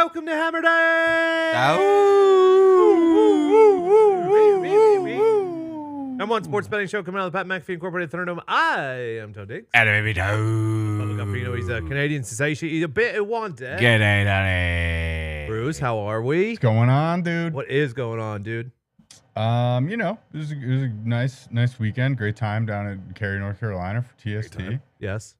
welcome to Hammer Dahn. Number one sports betting show coming out of the Pat McAfee Incorporated Thunderdome. I am Toe Diggs. Hello, baby Toe. Look up for, he's a Canadian sensation. He's a bit of one day. G'day, Danny. Bruce, how are we? What's going on, dude? What is going on, dude? It was a nice weekend. Great time down at Cary, North Carolina for TST. Yes.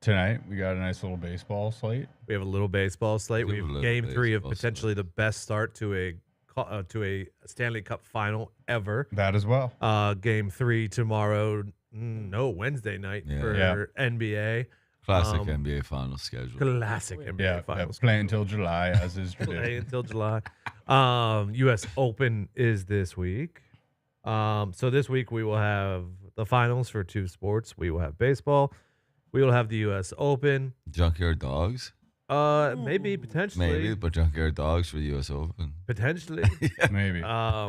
Tonight we got a nice little baseball slate. We have a little baseball slate. We have game 3 of potentially the best start to a Stanley Cup final ever. That as well. Game 3 tomorrow. Wednesday night for NBA. Classic NBA final schedule. Classic NBA finals. Play until July, as is Play tradition. until July. U.S. Open is this week. So this week we will have the finals for 2 sports. We will have baseball. We will have the U.S. Open. Junkyard Dogs? Maybe, potentially. Maybe, but Junkyard Dogs for the U.S. Open. Potentially. Maybe.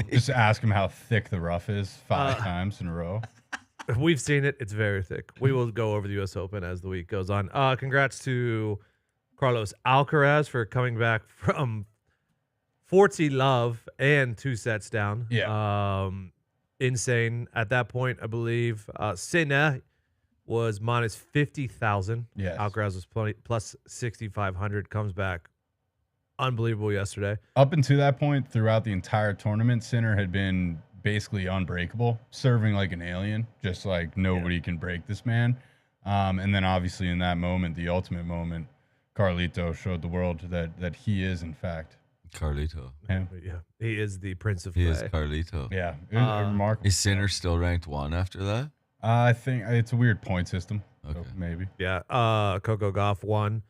Just ask him how thick the rough is 5 times in a row. We've seen it. It's very thick. We will go over the U.S. Open as the week goes on. Congrats to Carlos Alcaraz for coming back from 40 love and 2 sets down. Yeah. Insane. At that point, I believe Sinner was minus 50,000. Yes. Alcaraz was plus 6,500. Comes back. Unbelievable yesterday. Up until that point, throughout the entire tournament, Sinner had been basically unbreakable, serving like an alien, just like nobody can break this man. And then obviously in that moment, the ultimate moment, Carlito showed the world that he is, in fact, Carlito. him. Yeah. He is the Prince of He Play. is Carlito. Yeah, it was remarkable. Is Sinner still ranked 1 after that? I think it's a weird point system. Okay. So maybe. Yeah. Coco Gauff won.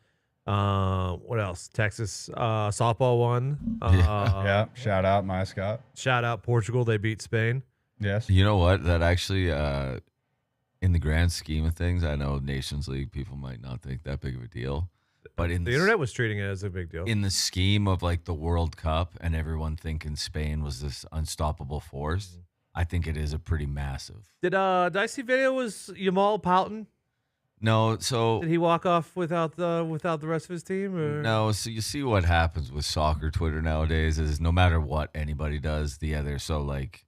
What else? Texas softball won. Yeah. Shout out, my Scott. Shout out Portugal. They beat Spain. Yes. You know what? That actually, in the grand scheme of things, I know Nations League people might not think that big of a deal. But in The internet was treating it as a big deal. in the scheme of like the World Cup and everyone thinking Spain was this unstoppable force, I think it is a pretty massive. Did I see video? Was Jamal pouting? No, so Did he walk off without the rest of his team? Or? no, so you see what happens with soccer Twitter nowadays is no matter what anybody does, the other. So like,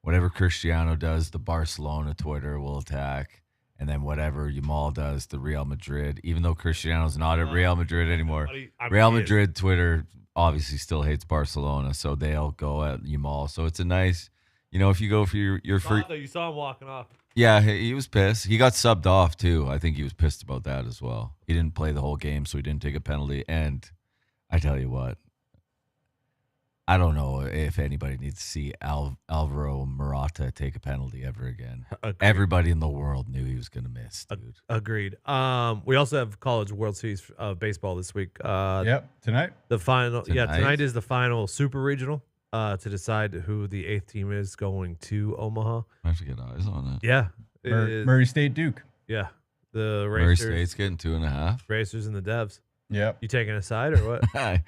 whatever Cristiano does, the Barcelona Twitter will attack, and then whatever Jamal does, the Real Madrid. Even though Cristiano's not at Real Madrid anymore, Real Madrid Twitter obviously still hates Barcelona, so they'll go at Jamal. So it's a nice, if you go for your free. You saw him walking off. Yeah, he was pissed. He got subbed off, too. I think he was pissed about that as well. He didn't play the whole game, so he didn't take a penalty. And I tell you what, I don't know if anybody needs to see Alvaro Morata take a penalty ever again. Agreed. Everybody in the world knew he was going to miss, dude. Agreed. We also have College World Series baseball this week. Yep. Tonight. The final. Yeah, Tonight? tonight is the final Super Regional to decide who the 8th team is going to Omaha. I have to get eyes on it. Yeah. it is- Murray State Duke. Yeah. The Murray Racers, State's getting 2.5. Racers and the Devs. Yep. You taking a side or what?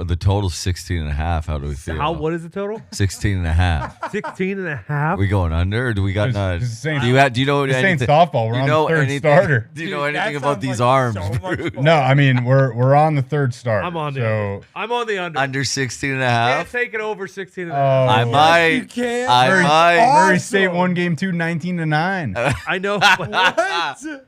The total's 16.5. How do we feel? What is the total? 16.5. 16 and a half? We going under, or do we got It's the same- do you know This ain't anything? softball. We're you on know the third anything, starter. Do you know Dude, anything that about sounds these like arms? so much Bruce? fun. No, I mean we're on the third starter. I'm on the so under. I'm on the under. Under 16 and a Can't half? take it over 16 and a half. I Oh, might. You can't. I Murray, might. Murray State won game 2, 19-9. I know. What?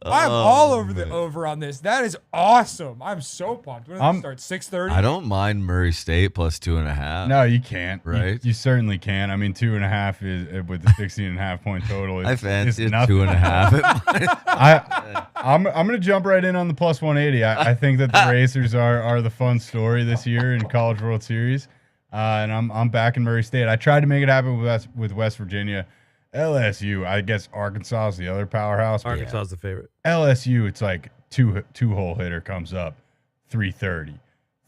I'm all over the man. over on this. That is awesome. I'm so pumped. When does it start? 6:30? I don't mind Murray State plus 2.5. No, you can't. Right? You certainly can. I mean, 2.5 is with the 16.5 point total. I fancy it nothing. 2.5. I'm gonna jump right in on the plus 180. I think that the Racers are the fun story this year in College World Series, and I'm backing Murray State. I tried to make it happen with West Virginia. LSU, I guess Arkansas is the other powerhouse. but Arkansas is the favorite. LSU, it's like two hole hitter comes up, 330.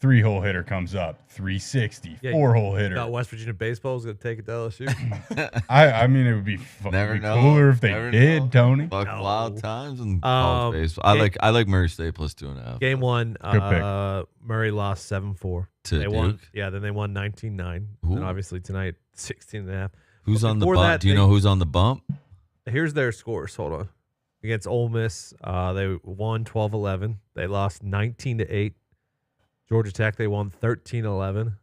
3-hole hitter comes up, 360. Yeah, 4-hole hitter. Got West Virginia baseball is going to take it to LSU. I mean, it would be, Never know. cooler if they Never did, know. Tony. Fuck No. wild times in college baseball. I like Murray State plus 2.5. Game 1, pick. Murray lost 7-4. To They won. Duke? Yeah, then they won 19-9. Ooh. And obviously tonight, 16 and a half. Who's on the Before bump? that, Do you know who's on the bump? Here's their scores. Hold on. Against Ole Miss, they won 12-11. They lost 19-8. Georgia Tech, they won 13-11.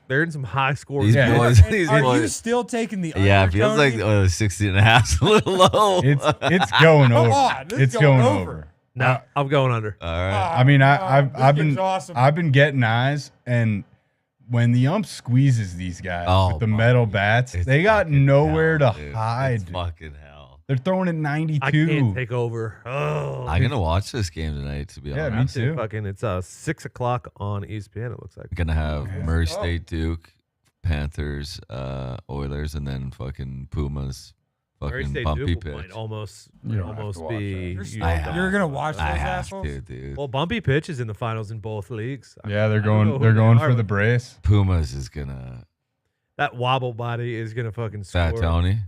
They're in some high scores. These Yeah. boys, these Are you boys. still taking the under, Yeah, it feels Tony? like 16.5 is a little low. It's going Come over. on, this It's is going going over. over. No, I'm going under. All right. I mean, this I've game's been awesome. I've been getting eyes, and when the ump squeezes these guys Oh, with the my metal God. bats, It's they got fucking nowhere hell, to dude. hide. It's fucking hell. They're throwing it I 92. can't take over. Oh, I'm gonna watch this game tonight. To be Yeah, me honest, too. Fucking, it's 6 o'clock on ESPN. It looks like. I'm gonna have Yeah. Murray Oh. State, Duke, Panthers, Oilers, and then fucking Pumas. Murray Fucking State bumpy Duke might pitch. almost You don't have to watch be. that. You're, I have- you're gonna watch those I have assholes? to, dude. Well, bumpy pitch is in the finals in both leagues. Yeah, they're I don't know going. who They're they going are, for the but brace. Pumas is gonna That wobble body is gonna fucking score. Fat Tony.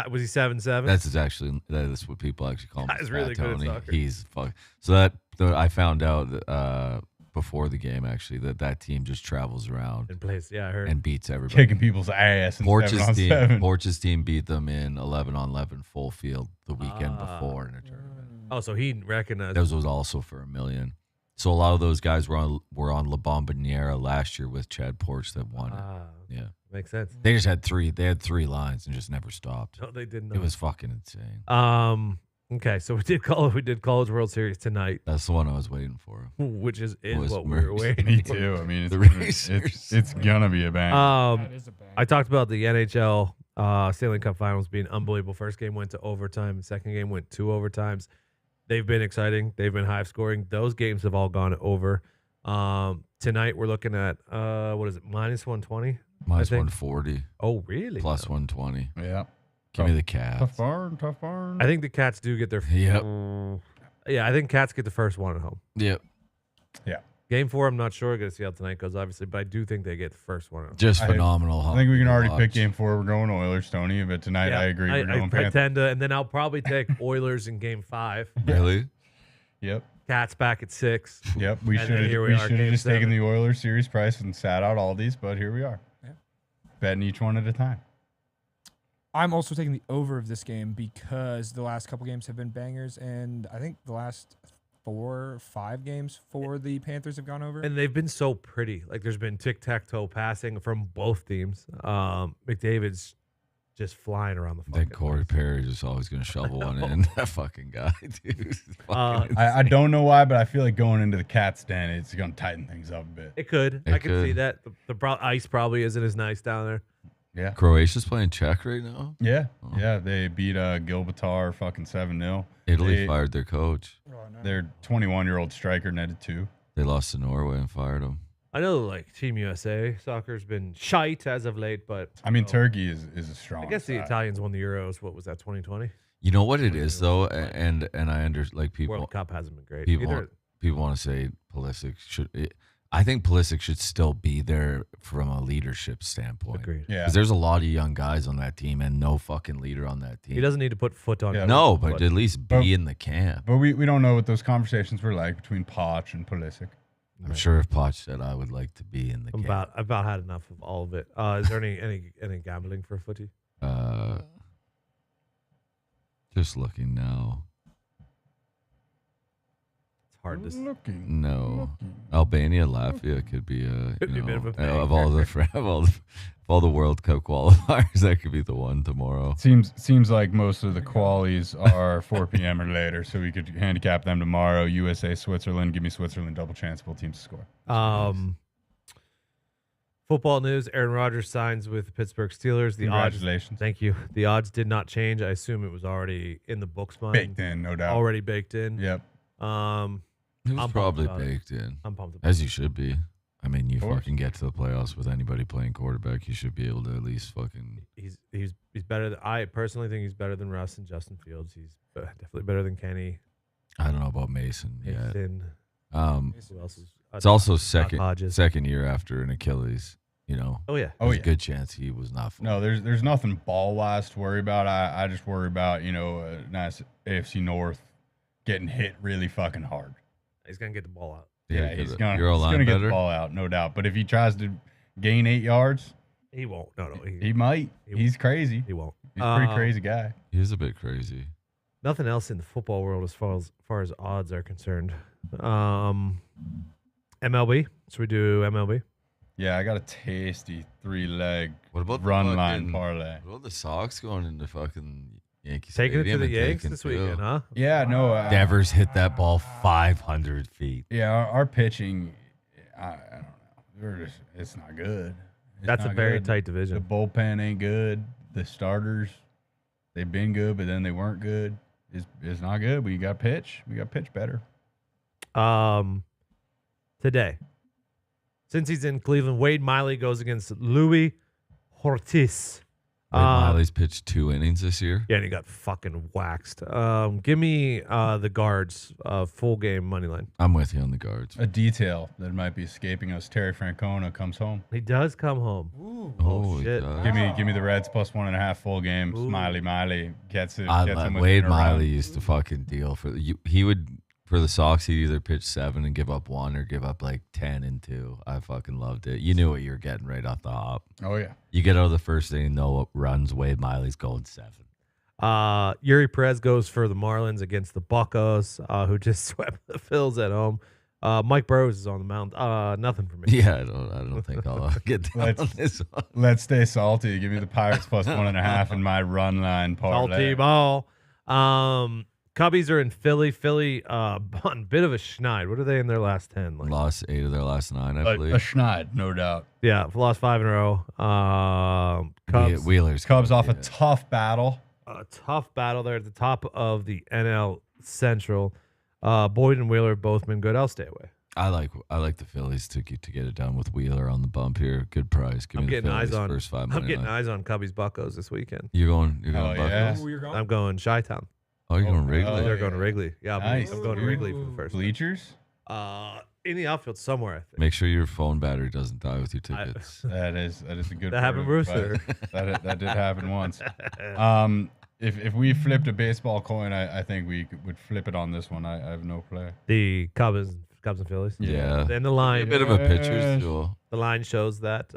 Was he 7-7? That is what people actually call him. Guy's Fat really good at Tony. soccer. He's so I found out that, before the game actually that team just travels around in place. Yeah, I heard. and beats everybody. Kicking people's ass in 7-on-7. Porch's team beat them in 11-on-11 full field the weekend before in a tournament. Oh, so he recognized. Those was also for $1 million. So a lot of those guys were on La Bomboniera last year with Chad Porch that won it. Yeah, Makes sense. they just had three. They had 3 lines and just never stopped. No, they didn't. It was fucking insane. Okay, so we did College World Series tonight, That's the one I was waiting for. which is Was what we were Murray waiting. Me for. too. I mean, The it's Racers. it's gonna be a bang. That is a bang. I talked about the NHL Stanley Cup Finals being unbelievable. First game went to overtime. Second game went 2 overtimes. They've been exciting. They've been high scoring. Those games have all gone over. Tonight we're looking at what is it? -120. Minus think- 140, Oh, really? plus 120. yeah. Give me the Cats. Tough barn. Tough barn. I think the Cats do get their. Yep. Yeah, I think Cats get the first one at home. Yep. Game 4, I'm not sure. Going to see how tonight goes, obviously, but I do think they get the first one at home. Just I- phenomenal. I think we can already watch. pick game 4. We're going Oilers, Tony. But tonight, Yeah, I agree. We're going I Panthers. tend to, and then I'll probably take Oilers in Game 5. Really? Yep. Cats back at 6. Yep. We And should then have here we we are, should have game just taken 7. the Oilers series price and sat out all these, but here we are. Yeah. Betting each one at a time. I'm also taking the over of this game because the last couple games have been bangers, and I think the last 4 or 5 games for the Panthers have gone over. And they've been so pretty. Like there's been tic-tac-toe passing from both teams. McDavid's just flying around the fucking That Corey place. Perry is always going to shovel one in. That fucking guy, dude. Fucking I don't know why, but I feel like going into the Cats den, it's going to tighten things up a bit. It could. It I can see could. that. The ice probably isn't as nice down there. Yeah. Croatia's playing Czech right now. Yeah. Oh. Yeah. They beat Gilbatar fucking 7-0. Italy They- fired their coach. Oh, no. Their 21-year-old striker netted 2. They lost to Norway and fired him. I know, like Team USA soccer's been shite as of late, but I mean, you know, Turkey is a strong I guess the side. Italians won the Euros. What was that? 2020 You know what it is though, and I like people. World Cup hasn't been great. people Either. people want to say Pulisic should. I think Pulisic should still be there from a leadership standpoint. Agreed. Yeah. Because there's a lot of young guys on that team and no fucking leader on that team. He doesn't need to put foot on. Yeah. it. No, but at least be in the camp. But we don't know what those conversations were like between Poch and Pulisic. I'm sure if Poch said I would like to be in the camp. I've about had enough of all of it. Is there any gambling for footy? Just looking now. It's hard to. Looking. No, Albania, Latvia could be Could be a bit of a of all the World Cup qualifiers. That could be the one tomorrow. Seems like most of the qualies are 4 p.m. or later, so we could handicap them tomorrow. USA, Switzerland. Give me Switzerland. Double chance. Both teams to score. Football news: Aaron Rodgers signs with the Pittsburgh Steelers. The odds. Congratulations. Thank you. The odds did not change. I assume it was already in the books. Baked in, no doubt. Already baked in. Yep. It was I'm pumped probably about it. baked in, I'm pumped about as you should be. I mean, you Of course. fucking get to the playoffs with anybody playing quarterback. You should be able to at least fucking. He's better than I personally think he's better than Russ and Justin Fields. He's definitely better than Kenny. I don't know about Mason yet. Mason. Who else is? It's also Doc Hodges. second year after an Achilles. You know, Oh yeah. Oh there's yeah. a good chance he was not. Full. No, there's nothing ball wise to worry about. I just worry about a nice AFC North getting hit really fucking hard. He's gonna get the ball out. Yeah, he's gonna You're a line get the better. ball out, no doubt. But if he tries to gain 8 yards, He won't. No, he might. He He's crazy. he won't. He's a pretty crazy guy. He is a bit crazy. Nothing else in the football world as far as odds are concerned. MLB. So we do MLB. Yeah, I got a tasty 3-leg What about the run line fucking- parlay. What about the Sox going into fucking Yankee Taking it to Stadium the and Yanks taking this two? weekend, huh? Yeah, no. Devers hit that ball 500 feet. Yeah, our pitching, I don't know. It's not good. It's That's a not very good. tight The division. bullpen ain't good. The starters, they've been good, but then they weren't good. It's not good. We got pitch. We got pitch better. Today, since he's in Cleveland, Wade Miley goes against Louis Ortiz. Wade Miley's pitched 2 innings this year. Yeah, and he got fucking waxed. Give me the guards full game money line. I'm with you on the guards. A detail that might be escaping us. Terry Francona comes home. He does come home. Ooh. Oh, he shit. does. Give me the Reds plus 1.5 full game. Ooh. Miley gets it. I Gets love him Wade within a Miley run. used to fucking deal for he would for the Sox. He'd either pitch 7 and give up 1 or give up like 10 and 2. I fucking loved it. You knew what you were getting right off the hop. Oh yeah. You get out of the first inning, know what runs Wade Miley's going 7. Yuri Perez goes for the Marlins against the Buccos, who just swept the Phils at home. Mike Burrows is on the mound. Nothing for me. Yeah, I don't think I'll get down on this one. Let's stay salty. Give me the Pirates plus 1.5 in my run line parlay. Salty ball. Cubbies are in Philly. Philly on a bit of a schneid. What are they in their last 10? Like, Lost 8 of their last 9, I A believe. schneid, no doubt. yeah, lost 5 in a row. Cubs. Wheeler's Cubs off a yeah. tough battle. A tough battle there at the top of the NL Central. Boyd and Wheeler both been good. I'll stay away. I like the Phillies to get it done with Wheeler on the bump here. Good price. Give I'm me the getting eyes Phillies on. first 5 I'm money getting line. eyes on Cubbies Buccos this weekend. You're going Oh, Buccos? yeah. Ooh, you're going? I'm going Chi-Town. Oh, you're Oh, going no. Wrigley? They're yeah. going to Wrigley. Yeah, Nice. I'm going to Wrigley for the first time. Bleachers. In the outfield somewhere, I think. Make sure your phone battery doesn't die with your I- tickets. That is a good. That happened, prove, Brewster. but that did happen once. If we flipped a baseball coin, I think we would flip it on this one. I have no play. The Cubs and Phillies. Yeah. And the A line, bit of a pitcher's Yes. duel. the line shows that.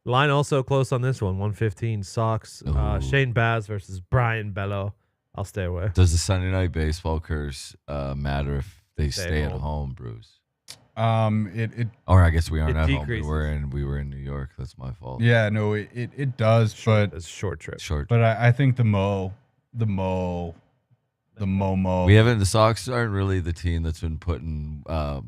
Line also close on this one. 115 Sox. Ooh. Shane Baz versus Brian Bello. I'll stay away. Does the Sunday night baseball curse matter if they Stay stay at home. home, Bruce? It Or I guess we aren't It at home. decreases. We were in New York. That's my fault. yeah, no, it does, but It's a short trip. Short. I think the Momo. We haven't. The Sox aren't really the team that's been putting, A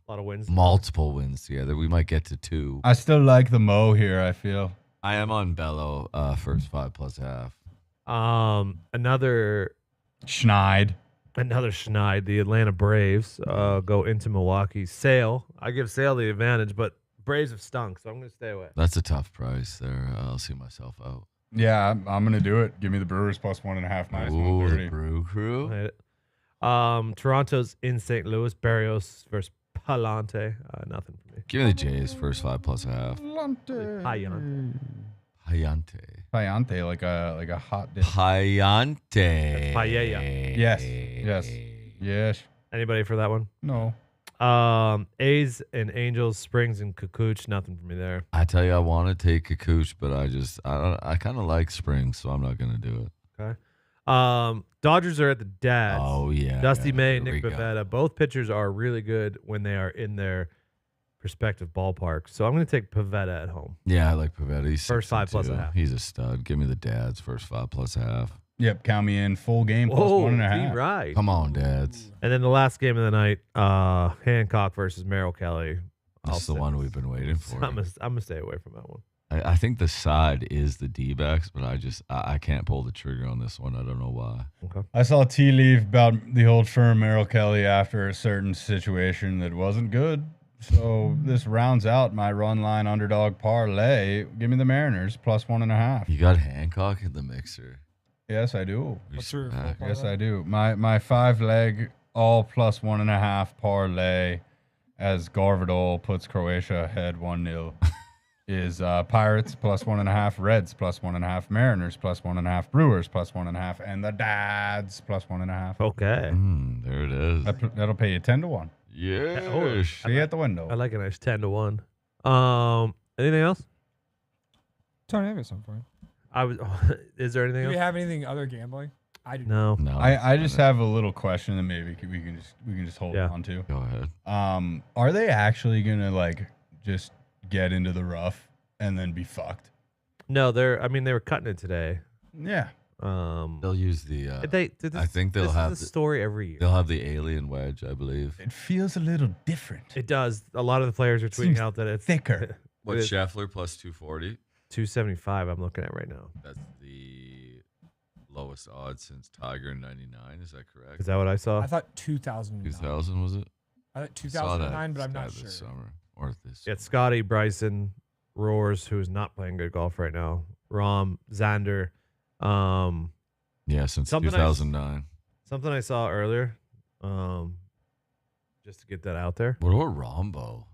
lot of wins. multiple wins together. We might get to 2. I still like the Mo here. I feel. I am on Bello first 5 plus half. Another Schneid. schneid. The Atlanta Braves go into Milwaukee. Sale. I give Sale the advantage, but Braves have stunk, so I'm going to stay away. That's a tough price there. I'll see myself out. Yeah, I'm gonna do it. Give me the Brewers plus 1.5 minus Ooh, 130. the Brew Crew. I hate it. Toronto's in St. Louis. Barrios versus Palante. Nothing for me. Give me the Jays first 5 plus half. Payante. Payante. Payante, like a hot dish. Payante. Paella. Yes. Anybody for that one? No. A's and Angels, Springs and Kukuch. Nothing for me there. I tell you, I want to take Kukuch, but I kind of like Springs, so I'm not gonna do it. Okay. Dodgers are at the Dads. Oh yeah, Dusty yeah, May, here we Nick go. Pivetta. Both pitchers are really good when they are in their respective ballparks. So I'm going to take Pivetta at home. Yeah, I like Pivetta. He's First 5 plus 6'2". a half. He's a stud. Give me the Dads first 5 plus a half. Yep, count me in. Full game plus Whoa, 1.5. right. Come on, Dads. And then the last game of the night, Hancock versus Merrill Kelly. That's the one we've been waiting for. I'm gonna stay away from that one. I think the side is the D-backs, but I can't pull the trigger on this one. I don't know why. Okay. I saw a tea leaf about the old firm Merrill Kelly after a certain situation that wasn't good. So this rounds out my run line underdog parlay. Give me the Mariners plus 1.5. You got Hancock in the mixer. Yes, I do. What's your full Respect. Yes, I do. My 5-leg all plus 1.5 parlay as Garvidol puts Croatia ahead 1-0 is Pirates plus 1.5, Reds plus 1.5, Mariners plus 1.5, Brewers plus 1.5, and the Dads plus 1.5. Okay. There it is. That'll pay you 10-1. Yes. See you at the window. I like a nice 10-1. Anything else? Tony, I have something for you. Is there anything Do we else? have anything other gambling? I do. No. No, I just have a little question that maybe we can just hold Yeah. on to. Go ahead. Are they actually gonna like just get into the rough and then be fucked? No, they were cutting it today. Yeah. They'll use the. I think they'll this have is the story every year. They'll have the alien wedge, I believe. It feels a little different. It does. A lot of the players are tweeting Seems out that it's thicker. What, it is Scheffler plus 240? 275. I'm looking at right now. That's the lowest odds since Tiger in '99. Is that correct? Is that what I saw? I thought 2009. 2000 was it? I thought I saw that 2009, but I'm stat not this sure. Summer or this. It's Scotty, Bryson, Roars, who is not playing good golf right now. Rom, Xander. Yeah, since Something 2009. Something I saw earlier. Just to get that out there. What about Rombo?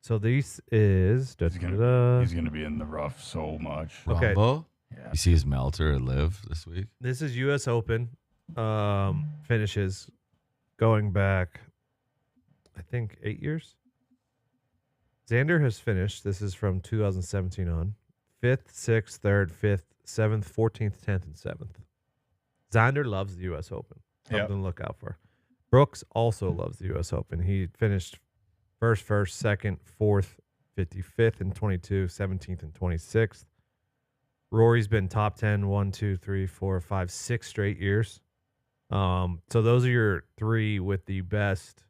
So this is He's gonna be in the rough so much. Okay. Rombo? Yeah. You see his melter at Live this week? this is U.S. Open finishes going back, I think 8 years. Xander has finished. This is from 2017 on 5th, 6th, 3rd, 5th, 7th, 14th, 10th, and 7th. Xander loves the U.S. Open. Something to look out for. Brooks also loves the U.S. Open. He finished first, 2nd, 4th, 55th, and 22, 17th, and 26th. Rory's been top 10, 1, 2, 3, 4, 5, 6 straight years. So those are your three with the best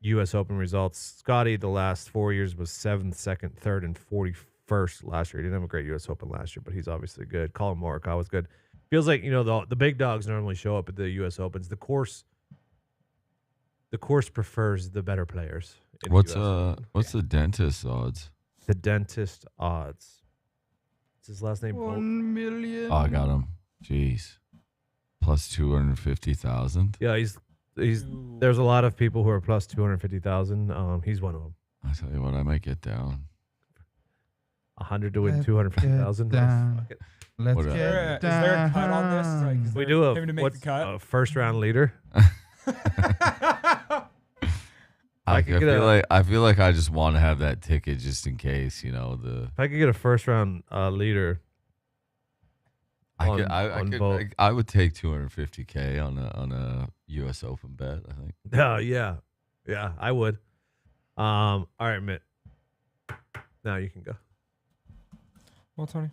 U.S. Open results. Scotty, the last 4 years, was 7th, 2nd, 3rd, and 41st last year. He didn't have a great U.S. Open last year, but he's obviously good. Colin Morikawa was good. Feels like, the big dogs normally show up at the U.S. Opens. The course prefers the better players. in the What's US Open. what's the dentist odds? The dentist odds? What's his last name? 1 million. Oh, I got him. Jeez. Plus 250,000. Yeah, he's Ooh. there's a lot of people who are plus 250,000. He's one of them. I tell you what, I might get down. 100 to win Let's 250,000. get down. Let's What, get Is there a cut on this? Like, is We there do a him to make what's the cut? a first round leader. I could get feel like I just want to have that ticket just in case, the If I could get a first round leader, I on vote. would take 250K on a US Open bet, I think. yeah, I would. All right, Mitt. Now you can go. Well, Tony.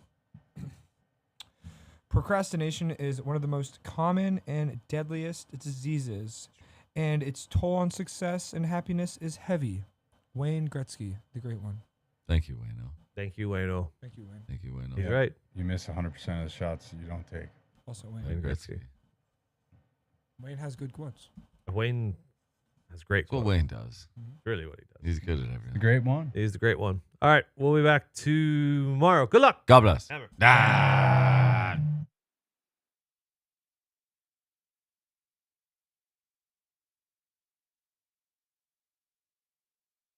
Procrastination is one of the most common and deadliest diseases, and its toll on success and happiness is heavy. Wayne Gretzky, the great one. Thank you, Wayno. Thank you, Wayno. Thank you, Wayne. Thank you, Wayno. He's right. You miss 100% of the shots you don't take. Also, Wayne. Wayne Gretzky. Gretzky. Wayne has good quotes. Wayne has great That's what quotes. Wayne does. Really what he does. He's good at The everything. great one. He's the great one. All right, we'll be back tomorrow. Good luck. God bless. Hammer. Ah!